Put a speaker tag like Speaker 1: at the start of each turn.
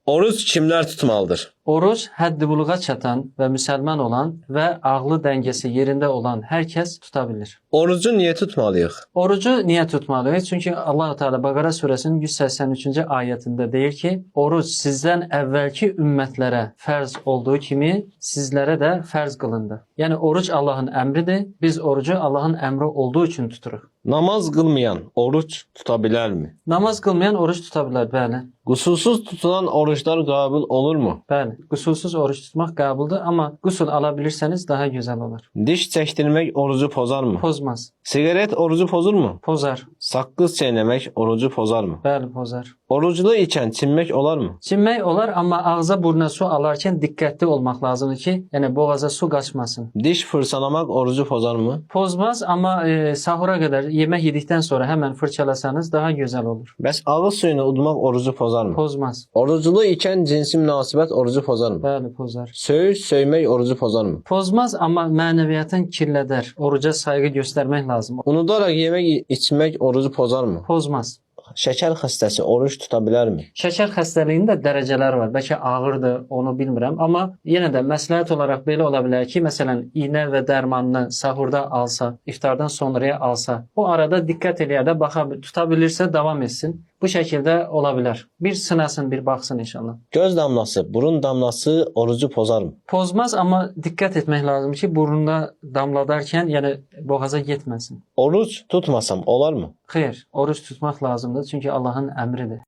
Speaker 1: Oruç kimler tutmalıdır?
Speaker 2: Oruç həddi buluğa çatan ve Müslüman olan ve aklı dengesi yerinde olan herkes tutabilir.
Speaker 1: Orucu niye tutmalıyıq?
Speaker 2: Orucu niye tutmalıyız? Çünkü Allah Teala Bakara suresinin 183. ayetinde deyir ki, oruç sizden evvelki ümmetlere farz olduğu kimi sizlere de farz kılındı. Yani oruç Allah'ın emridir. Biz orucu Allah'ın emri olduğu için tuturuk.
Speaker 1: Namaz qılmayan oruç tuta bilərmi?
Speaker 2: Namaz kılmayan oruç tutabilir. Bəli.
Speaker 1: Qusulsuz tutulan oruçlar qabul olurmu?
Speaker 2: Bəli. Qusulsuz oruç tutmak kabuldur ama qusul alabilirseniz daha güzel olur.
Speaker 1: Diş çəkdirmək orucu pozarmı?
Speaker 2: Pozmaz.
Speaker 1: Sigaret orucu pozurmu?
Speaker 2: Pozar.
Speaker 1: Saqqız çeynəmək orucu pozarmı?
Speaker 2: Bəli, pozar.
Speaker 1: Oruclu ikən çinmək olarmı?
Speaker 2: Çinmək olar ama ağza burnuna su alarken dikkatli olmak lazımdır ki, yani boğaza su kaçmasın.
Speaker 1: Diş fırçalamaq orucu pozarmı?
Speaker 2: Pozmaz ama sahura kadar yemek yedikten sonra hemen fırçalasanız daha güzel olur.
Speaker 1: Bəs ağız suyunu udmaq orucu pozarmı?
Speaker 2: Pozmaz.
Speaker 1: Oruclu ikən cinsi münasibət orucu pozarmı?
Speaker 2: Bəli, pozar.
Speaker 1: Söyüş söymək orucu pozarmı?
Speaker 2: Pozmaz ama mənəviyyatın kirleder. Oruca saygı göstermek lazım.
Speaker 1: Unudaraq yemək içmək orucu pozarmı?
Speaker 2: Pozmaz.
Speaker 1: Şəkər xəstəsi oruç tuta bilərmi?
Speaker 2: Şeker xəstəliyində dərəcələr var. Bəlkə ağırdır, onu bilmirəm. Amma yenə də məsləhət olaraq belə ola bilər ki, məsələn, iynə və dərmanını sahurda alsa, iftardan sonraya alsa, o arada diqqət eləyər də tuta bilirsə davam etsin. Bu şəkildə ola bilər. Bir sınasın, bir baxsın inşallah.
Speaker 1: Göz damlası, burun damlası orucu pozarmı?
Speaker 2: Pozmaz ama diqqət etmək lazım ki, burnunda damladarkən, yəni boğaza getməsin.
Speaker 1: Oruç tutmasam olar mı?
Speaker 2: Xeyr, oruç tutmaq lazımdır çünki Allah'ın əmridir.